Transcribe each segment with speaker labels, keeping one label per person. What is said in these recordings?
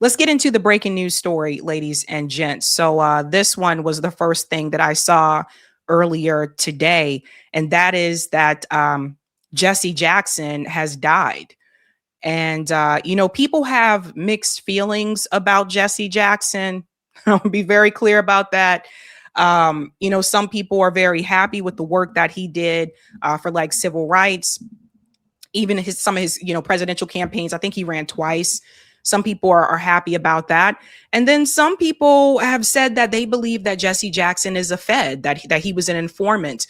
Speaker 1: Let's get into the breaking news story, ladies and gents. So this one was the first thing that I saw earlier today, and that is that Jesse Jackson has died. And, people have mixed feelings about Jesse Jackson. I'll be very clear about that. Some people are very happy with the work that he did for like civil rights, even some of his, presidential campaigns. I think he ran twice. Some people are happy about that. And then some people have said that they believe that Jesse Jackson is a Fed, that he was an informant.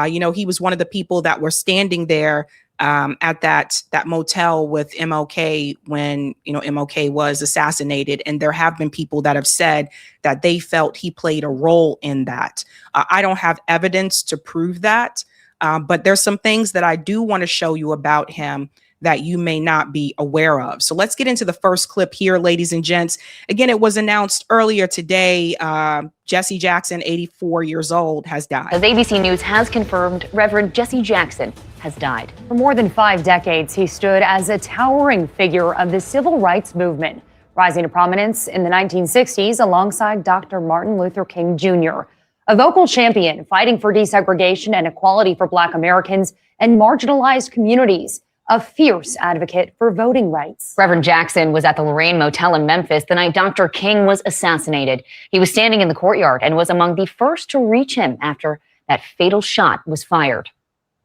Speaker 1: He was one of the people that were standing there at that motel with MLK when, MLK was assassinated. And there have been people that have said that they felt he played a role in that. I don't have evidence to prove that, but there's some things that I do want to show you about him that you may not be aware of. So let's get into the first clip here, ladies and gents. Again, it was announced earlier today. Jesse Jackson, 84 years old, has died.
Speaker 2: As ABC News has confirmed, Reverend Jesse Jackson has died.
Speaker 3: For more than 5 decades, he stood as a towering figure of the civil rights movement, rising to prominence in the 1960s alongside Dr. Martin Luther King Jr., a vocal champion fighting for desegregation and equality for Black Americans and marginalized communities. A fierce advocate for voting rights.
Speaker 2: Reverend Jackson was at the Lorraine Motel in Memphis the night Dr. King was assassinated. He was standing in the courtyard and was among the first to reach him after that fatal shot was fired.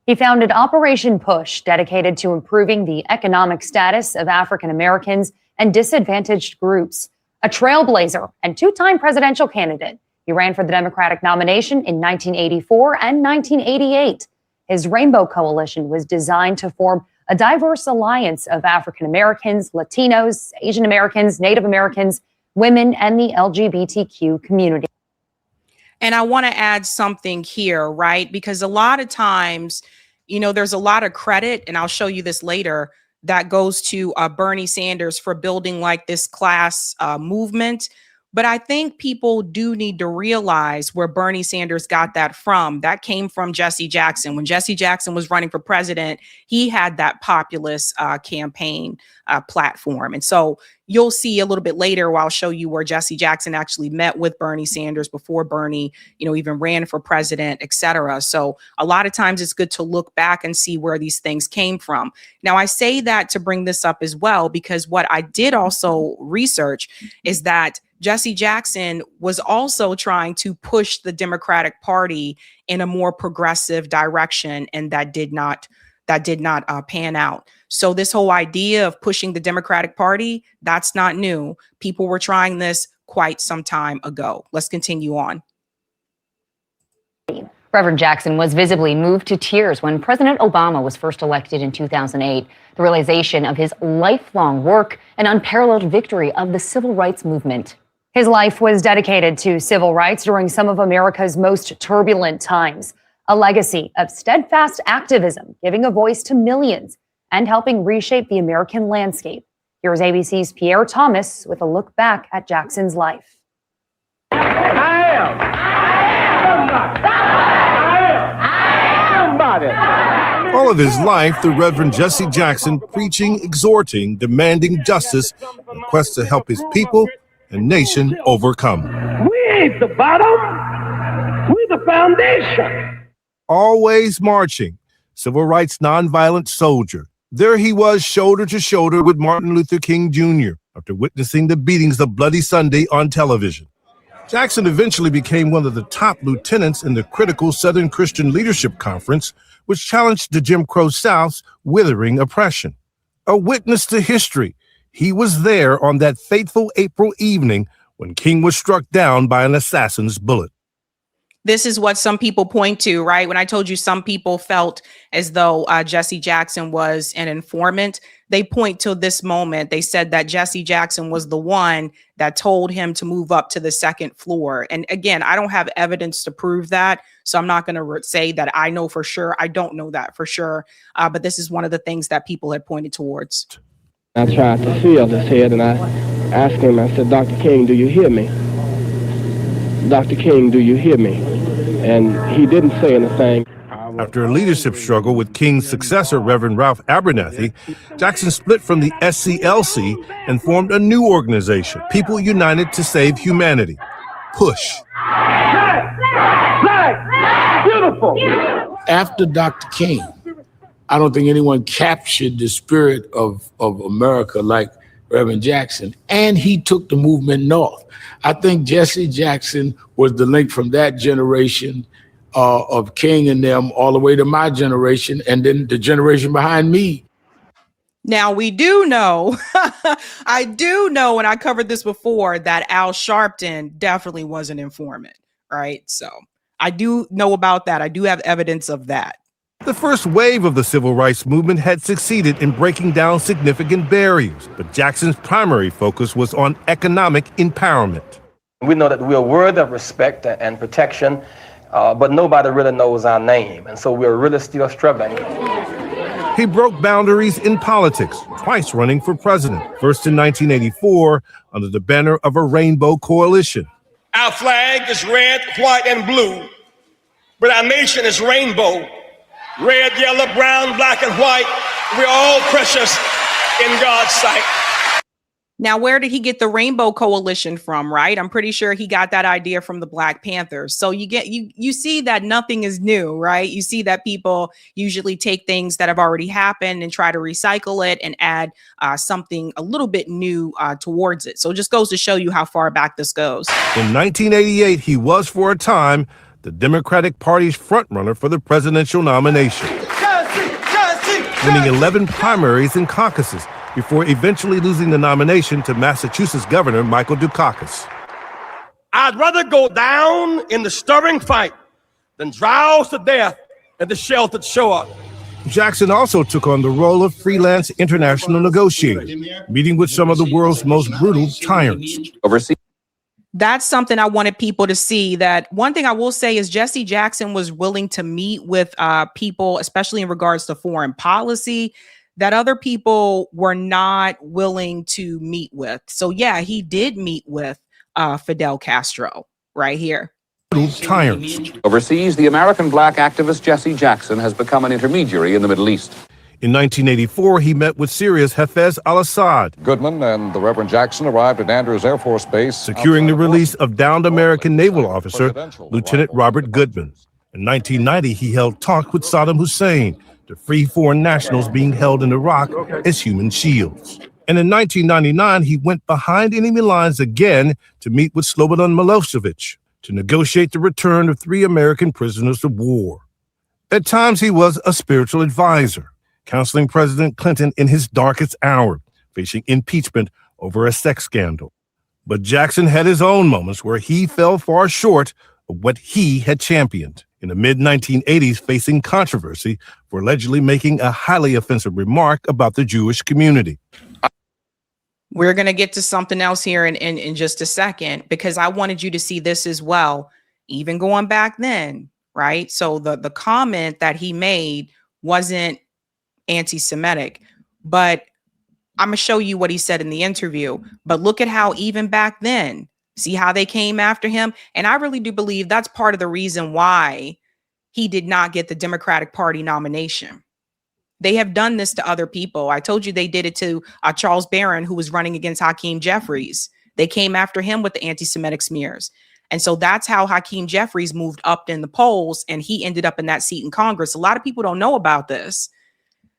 Speaker 3: He founded Operation Push, dedicated to improving the economic status of African Americans and disadvantaged groups. A trailblazer and 2-time presidential candidate, he ran for the Democratic nomination in 1984 and 1988. His Rainbow Coalition was designed to form a diverse alliance of African Americans, Latinos, Asian Americans, Native Americans, women, and the LGBTQ community.
Speaker 1: And I want to add something here, right? Because a lot of times, there's a lot of credit, and I'll show you this later, that goes to Bernie Sanders for building like this class movement. But I think people do need to realize where Bernie Sanders got that from. That came from Jesse Jackson. When Jesse Jackson was running for president, he had that populist campaign platform. And so you'll see a little bit later where I'll show you where Jesse Jackson actually met with Bernie Sanders before Bernie, even ran for president, et cetera. So a lot of times it's good to look back and see where these things came from. Now, I say that to bring this up as well, because what I did also research is that Jesse Jackson was also trying to push the Democratic Party in a more progressive direction, and that did not pan out. So this whole idea of pushing the Democratic Party, that's not new. People were trying this quite some time ago. Let's continue on.
Speaker 2: Reverend Jackson was visibly moved to tears when President Obama was first elected in 2008. The realization of his lifelong work and unparalleled victory of the civil rights movement.
Speaker 3: His life was dedicated to civil rights during some of America's most turbulent times. A legacy of steadfast activism, giving a voice to millions and helping reshape the American landscape. Here's ABC's Pierre Thomas with a look back at Jackson's life.
Speaker 4: All of his life, the Reverend Jesse Jackson preaching, exhorting, demanding justice, a quest to help his people and nation overcome.
Speaker 5: We ain't the bottom, we the foundation.
Speaker 4: Always marching, civil rights nonviolent soldier. There he was, shoulder to shoulder with Martin Luther King Jr. after witnessing the beatings of Bloody Sunday on television. Jackson eventually became one of the top lieutenants in the critical Southern Christian Leadership Conference, which challenged the Jim Crow South's withering oppression. A witness to history, he was there on that fateful April evening when King was struck down by an assassin's bullet.
Speaker 1: This is what some people point to, right? When I told you some people felt as though Jesse Jackson was an informant, they point to this moment. They said that Jesse Jackson was the one that told him to move up to the second floor. And again, I don't have evidence to prove that, so I'm not going to say that I know for sure. I don't know that for sure. But this is one of the things that people had pointed towards.
Speaker 5: I tried to feel his head, and I asked him, I said, Dr. King, do you hear me? Dr. King, do you hear me? And he didn't say anything.
Speaker 4: After a leadership struggle with King's successor, Reverend Ralph Abernathy, Jackson split from the SCLC and formed a new organization, People United to Save Humanity, PUSH.
Speaker 6: Beautiful. After Dr. King, I don't think anyone captured the spirit of America like Reverend Jackson, and he took the movement north. I think Jesse Jackson was the link from that generation of King and them all the way to my generation, and then the generation behind me.
Speaker 1: Now, we do know, I do know, and I covered this before, that Al Sharpton definitely was an informant, right? So I do know about that. I do have evidence of that.
Speaker 4: The first wave of the civil rights movement had succeeded in breaking down significant barriers, but Jackson's primary focus was on economic empowerment.
Speaker 7: We know that we are worthy of respect and protection, but nobody really knows our name, and so we're really still struggling.
Speaker 4: He broke boundaries in politics, twice running for president, first in 1984 under the banner of a rainbow coalition.
Speaker 8: Our flag is red, white, and blue, but our nation is rainbow. Red, yellow, brown, black, and white. We're all precious in God's sight.
Speaker 1: Now, where did he get the Rainbow Coalition from, right? I'm pretty sure he got that idea from the Black Panthers. So you see that nothing is new, right? You see that people usually take things that have already happened and try to recycle it and add something a little bit new towards it. So it just goes to show you how far back this goes.
Speaker 4: In 1988, he was for a time the Democratic Party's frontrunner for the presidential nomination, winning 11 primaries and caucuses before eventually losing the nomination to Massachusetts Governor Michael Dukakis.
Speaker 8: I'd rather go down in the stirring fight than drowse to death at the sheltered shore.
Speaker 4: Jackson also took on the role of freelance international negotiator, meeting with some of the world's most brutal tyrants.
Speaker 1: That's something I wanted people to see. That one thing I will say is Jesse Jackson was willing to meet with people, especially in regards to foreign policy, that other people were not willing to meet with. So yeah, he did meet with Fidel Castro right here.
Speaker 4: Tyrants.
Speaker 9: Overseas, the American black activist Jesse Jackson has become an intermediary in the Middle East.
Speaker 4: In 1984, he met with Syria's Hafez al-Assad.
Speaker 9: Goodman and the Reverend Jackson arrived at Andrews Air Force Base,
Speaker 4: securing the release of downed American naval officer Lieutenant Robert Goodman. In 1990, he held talks with Saddam Hussein to free foreign nationals being held in Iraq as human shields. And in 1999, he went behind enemy lines again to meet with Slobodan Milosevic to negotiate the return of 3 American prisoners of war. At times, he was a spiritual advisor, counseling President Clinton in his darkest hour, facing impeachment over a sex scandal. But Jackson had his own moments where he fell far short of what he had championed. In the mid-1980s, facing controversy for allegedly making a highly offensive remark about the Jewish community.
Speaker 1: We're going to get to something else here in just a second, because I wanted you to see this as well, even going back then, right? So the comment that he made wasn't anti-Semitic, but I'm gonna show you what he said in the interview. But look at how even back then, see how they came after him. And I really do believe that's part of the reason why he did not get the Democratic Party nomination. They have done this to other people. I told you they did it to Charles Barron, who was running against Hakeem Jeffries. They came after him with the anti-Semitic smears. And so that's how Hakeem Jeffries moved up in the polls, and he ended up in that seat in Congress. A lot of people don't know about this.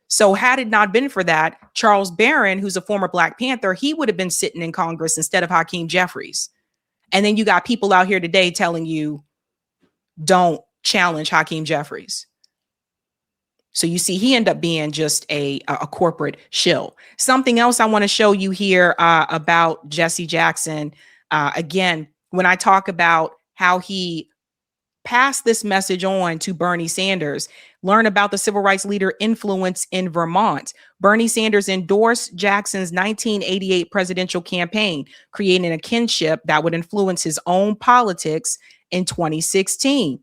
Speaker 1: So had it not been for that, Charles Barron, who's a former Black Panther, he would have been sitting in Congress instead of Hakeem Jeffries. And then you got people out here today telling you, don't challenge Hakeem Jeffries. So you see, he ended up being just a corporate shill. Something else I want to show you here about Jesse Jackson. Again, when I talk about how he passed this message on to Bernie Sanders, learn about the civil rights leader influence in Vermont. Bernie Sanders endorsed Jackson's 1988 presidential campaign, creating a kinship that would influence his own politics in 2016.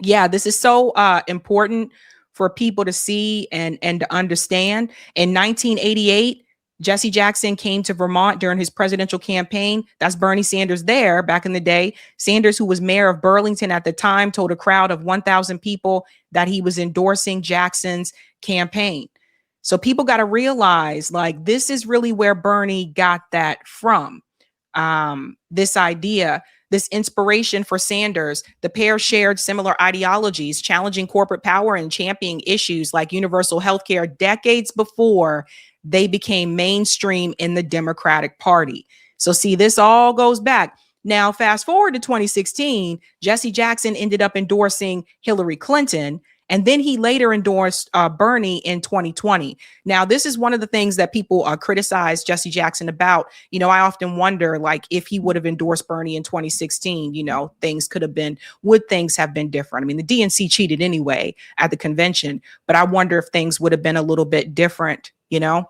Speaker 1: Yeah, this is so important for people to see and to understand. In 1988, Jesse Jackson came to Vermont during his presidential campaign. That's Bernie Sanders there back in the day. Sanders, who was mayor of Burlington at the time, told a crowd of 1,000 people that he was endorsing Jackson's campaign. So people got to realize, like, this is really where Bernie got that from. This idea, this inspiration for Sanders. The pair shared similar ideologies, challenging corporate power and championing issues like universal health care decades before they became mainstream in the Democratic Party. So see, this all goes back. Now, fast forward to 2016, Jesse Jackson ended up endorsing Hillary Clinton, and then he later endorsed Bernie in 2020. Now, this is one of the things that people criticize Jesse Jackson about. You know, I often wonder, like, if he would have endorsed Bernie in 2016, you know, would things have been different? I mean, the DNC cheated anyway at the convention, but I wonder if things would have been a little bit different, you know?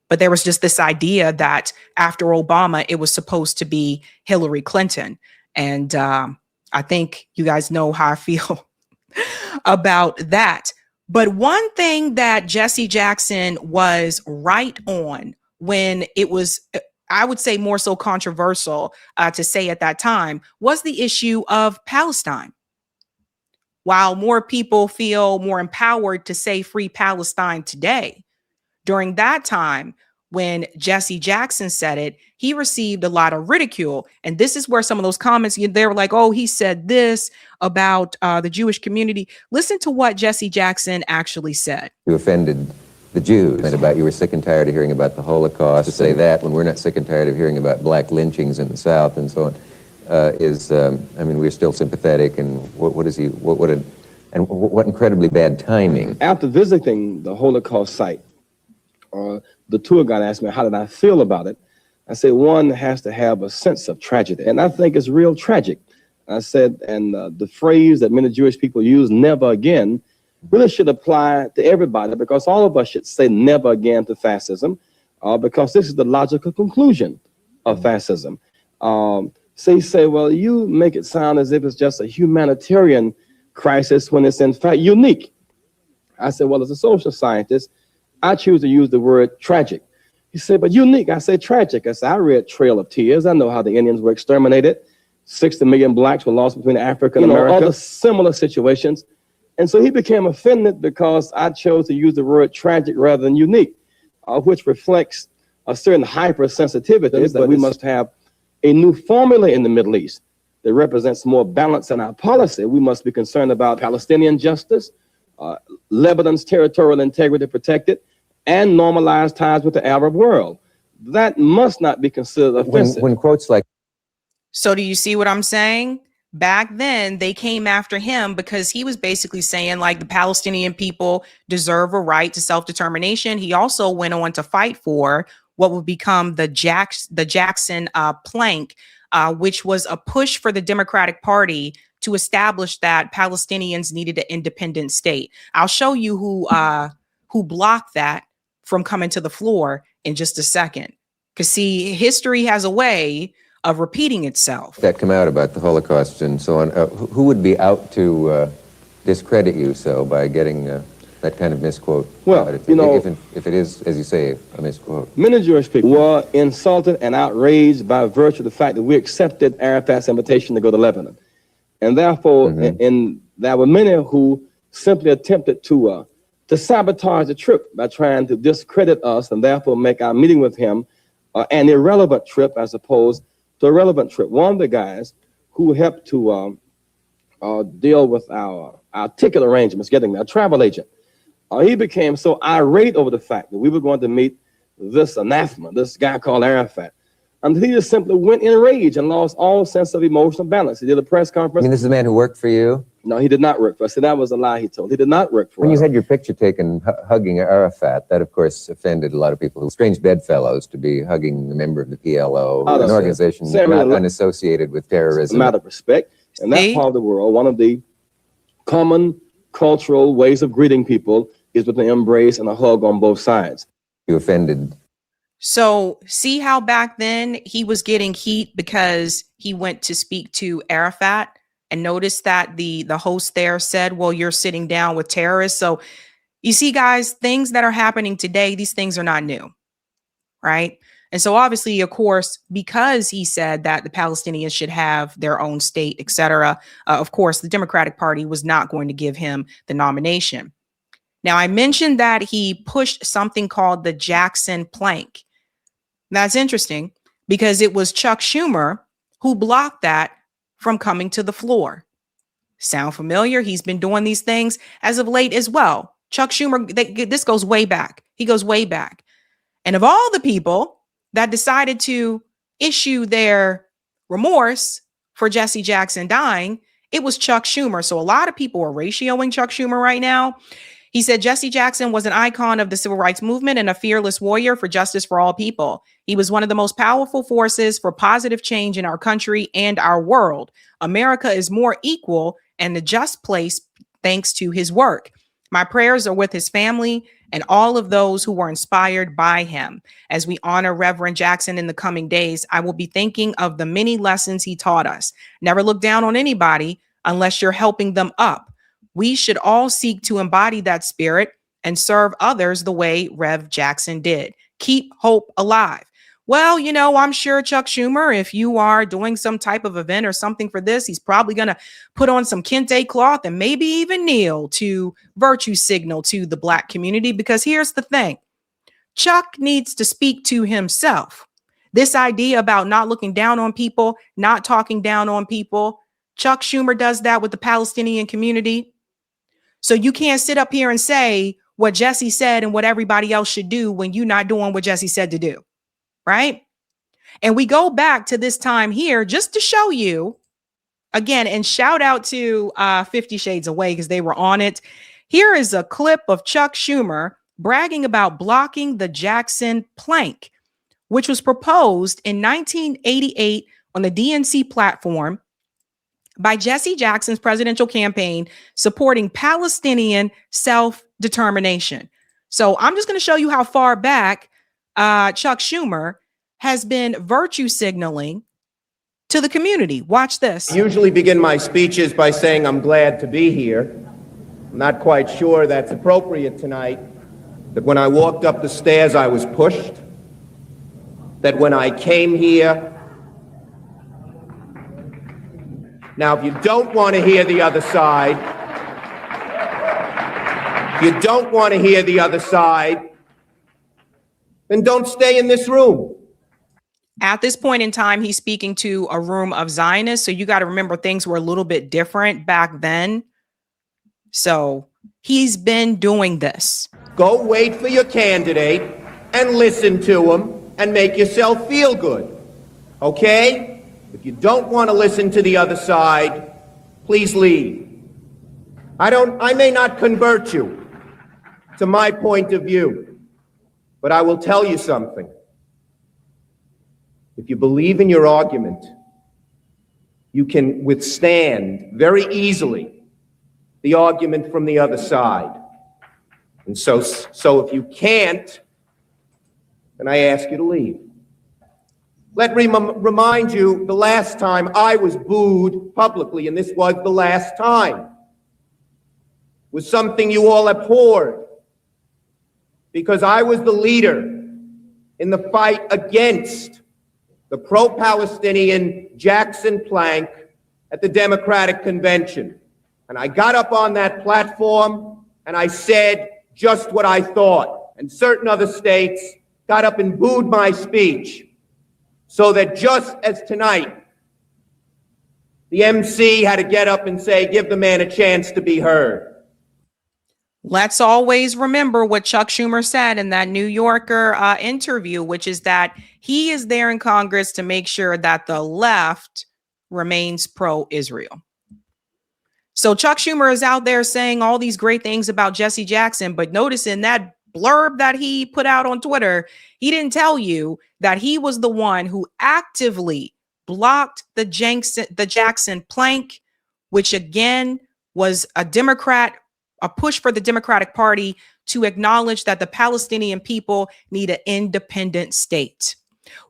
Speaker 1: But there was just this idea that after Obama, it was supposed to be Hillary Clinton. And I think you guys know how I feel about that. But one thing that Jesse Jackson was right on when it was, I would say, more so controversial to say at that time, was the issue of Palestine. While more people feel more empowered to say free Palestine today, during that time, when Jesse Jackson said it, he received a lot of ridicule. And this is where some of those comments, they were like, oh, he said this about the Jewish community. Listen to what Jesse Jackson actually said.
Speaker 10: You offended the Jews, and about you were sick and tired of hearing about the Holocaust. To say that when we're not sick and tired of hearing about black lynchings in the South and so on, I mean, we're still sympathetic. And what incredibly bad timing.
Speaker 11: After visiting the Holocaust site, the tour guide asked me, how did I feel about it? I said, one has to have a sense of tragedy. And I think it's real tragic. I said, and the phrase that many Jewish people use, never again, really should apply to everybody, because all of us should say never again to fascism, because this is the logical conclusion of fascism. So you say, well, you make it sound as if it's just a humanitarian crisis when it's in fact unique. I said, well, as a social scientist, I choose to use the word tragic. He said, but unique. I say tragic. I said, I read Trail of Tears. I know how the Indians were exterminated. 60 million blacks were lost between Africa and America. Other similar situations. And so he became offended because I chose to use the word tragic rather than unique, which reflects a certain hypersensitivity that we must have a new formula in the Middle East that represents more balance in our policy. We must be concerned about Palestinian justice, Lebanon's territorial integrity protected, and normalized ties with the Arab world. That must not be considered offensive.
Speaker 10: When quotes like...
Speaker 1: So do you see what I'm saying? Back then, they came after him because he was basically saying, like, the Palestinian people deserve a right to self-determination. He also went on to fight for what would become the Jackson plank, which was a push for the Democratic Party to establish that Palestinians needed an independent state. I'll show you who blocked that from coming to the floor in just a second. Because see, history has a way of repeating itself.
Speaker 10: That come out about the Holocaust and so on. Who would be out to discredit you so by getting that kind of misquote?
Speaker 11: Well,
Speaker 10: if it is, as you say, a misquote.
Speaker 11: Many Jewish people were insulted and outraged by virtue of the fact that we accepted Arafat's invitation to go to Lebanon. And therefore, and there were many who simply attempted to sabotage the trip by trying to discredit us and therefore make our meeting with him an irrelevant trip as opposed to a relevant trip. One of the guys who helped to deal with our ticket arrangements, getting a travel agent, he became so irate over the fact that we were going to meet this anathema, this guy called Arafat. And he just simply went in rage and lost all sense of emotional balance. He did a press conference.
Speaker 10: I mean, this is the man who worked for you?
Speaker 11: No, he did not work for us. So that was a lie he told. He did not work for us.
Speaker 10: When you had your picture taken hugging Arafat, that, of course, offended a lot of people. Strange bedfellows to be hugging a member of the PLO, an organization not unassociated with terrorism.
Speaker 11: It's a matter of respect. In that part of the world, one of the common cultural ways of greeting people is with an embrace and a hug on both sides.
Speaker 10: You offended.
Speaker 1: So see how back then he was getting heat because he went to speak to Arafat, and notice that the host there said, well, you're sitting down with terrorists. So you see, guys, things that are happening today, these things are not new, right? And so obviously, of course, because he said that the Palestinians should have their own state, etc., of course, the Democratic Party was not going to give him the nomination. Now, I mentioned that he pushed something called the Jackson plank. That's interesting because it was Chuck Schumer who blocked that from coming to the floor. Sound familiar? He's been doing these things as of late as well. Chuck Schumer, this goes way back. He goes way back. And of all the people that decided to issue their remorse for Jesse Jackson dying, it was Chuck Schumer. So a lot of people are ratioing Chuck Schumer right now. He said Jesse Jackson was an icon of the civil rights movement and a fearless warrior for justice for all people. He was one of the most powerful forces for positive change in our country and our world. America is more equal and the just place thanks to his work. My prayers are with his family and all of those who were inspired by him. As we honor Reverend Jackson in the coming days, I will be thinking of the many lessons he taught us. Never look down on anybody unless you're helping them up. We should all seek to embody that spirit and serve others the way Rev Jackson did. Keep hope alive. Well, you know, I'm sure Chuck Schumer, if you are doing some type of event or something for this, he's probably going to put on some kente cloth and maybe even kneel to virtue signal to the Black community. Because here's the thing, Chuck needs to speak to himself. This idea about not looking down on people, not talking down on people, Chuck Schumer does that with the Palestinian community. So you can't sit up here and say what Jesse said and what everybody else should do when you're not doing what Jesse said to do. Right. And we go back to this time here just to show you again, and shout out to 50 Shades Away because they were on it. Here is a clip of Chuck Schumer bragging about blocking the Jackson plank, which was proposed in 1988 on the DNC platform by Jesse Jackson's presidential campaign supporting Palestinian self-determination. So I'm just going to show you how far back Chuck Schumer has been virtue signaling to the community. Watch this.
Speaker 12: I usually begin my speeches by saying I'm glad to be here. I'm not quite sure that's appropriate tonight. That when I walked up the stairs, I was pushed. That when I came here. Now, if you don't want to hear the other side, then don't stay in this room.
Speaker 1: At this point in time, he's speaking to a room of Zionists. So you got to remember things were a little bit different back then. So he's been doing this.
Speaker 12: Go wait for your candidate and listen to him and make yourself feel good. Okay? If you don't want to listen to the other side, please leave. I may not convert you to my point of view, but I will tell you something. If you believe in your argument, you can withstand very easily the argument from the other side. And so if you can't, then I ask you to leave. Let me remind you the last time I was booed publicly, and this was the last time, was something you all abhorred, because I was the leader in the fight against the pro-Palestinian Jackson plank at the Democratic Convention. And I got up on that platform and I said just what I thought. And certain other states got up and booed my speech. So that just as tonight, the MC had to get up and say, give the man a chance to be heard.
Speaker 1: Let's always remember what Chuck Schumer said in that New Yorker interview, which is that he is there in Congress to make sure that the left remains pro-Israel. So Chuck Schumer is out there saying all these great things about Jesse Jackson, but notice in that blurb that he put out on Twitter, he didn't tell you that he was the one who actively blocked the Jackson plank, which again was a push for the Democratic Party to acknowledge that the Palestinian people need an independent state.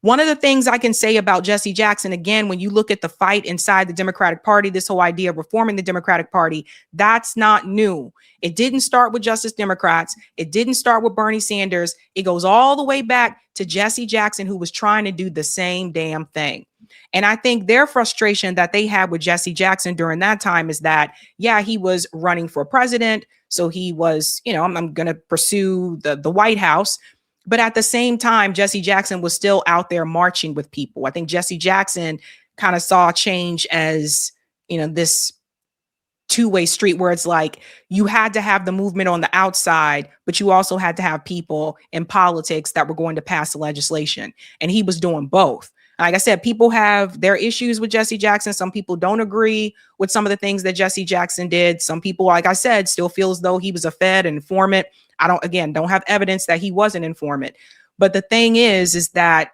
Speaker 1: One of the things I can say about Jesse Jackson, again, when you look at the fight inside the Democratic Party, this whole idea of reforming the Democratic Party, that's not new. It didn't start with Justice Democrats. It didn't start with Bernie Sanders. It goes all the way back to Jesse Jackson, who was trying to do the same damn thing. And I think their frustration that they had with Jesse Jackson during that time is that, yeah, he was running for president. So he was, I'm going to pursue the White House. But at the same time, Jesse Jackson was still out there marching with people. I think Jesse Jackson kind of saw change as, this two-way street where it's like you had to have the movement on the outside, but you also had to have people in politics that were going to pass the legislation. And he was doing both. Like I said, people have their issues with Jesse Jackson. Some people don't agree with some of the things that Jesse Jackson did. Some people, like I said, still feel as though he was a Fed informant. I don't have evidence that he was an informant. But the thing is that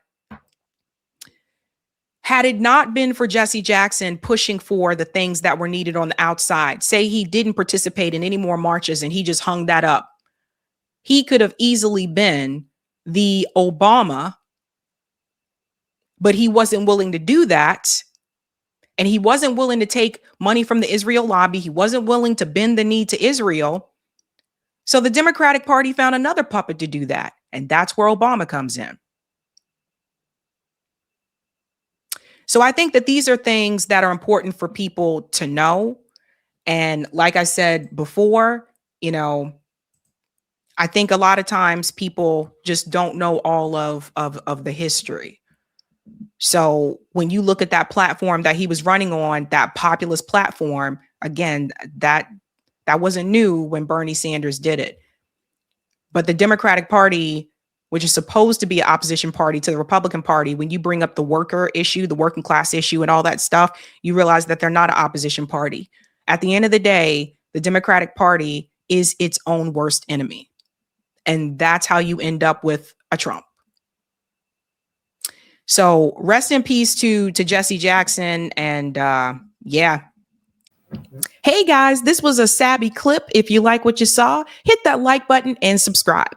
Speaker 1: had it not been for Jesse Jackson pushing for the things that were needed on the outside, say he didn't participate in any more marches and he just hung that up, he could have easily been the Obama, but he wasn't willing to do that. And he wasn't willing to take money from the Israel lobby. He wasn't willing to bend the knee to Israel. So the Democratic Party found another puppet to do that. And that's where Obama comes in. So I think that these are things that are important for people to know. And like I said before, I think a lot of times people just don't know all of the history. So when you look at that platform that he was running on, that populist platform, again, that wasn't new when Bernie Sanders did it. But the Democratic Party, which is supposed to be an opposition party to the Republican Party, when you bring up the worker issue, the working class issue, and all that stuff, you realize that they're not an opposition party. At the end of the day, the Democratic Party is its own worst enemy. And that's how you end up with a Trump. So rest in peace to Jesse Jackson. And yeah. Hey guys, this was a Sabby clip. If you like what you saw, hit that like button and subscribe.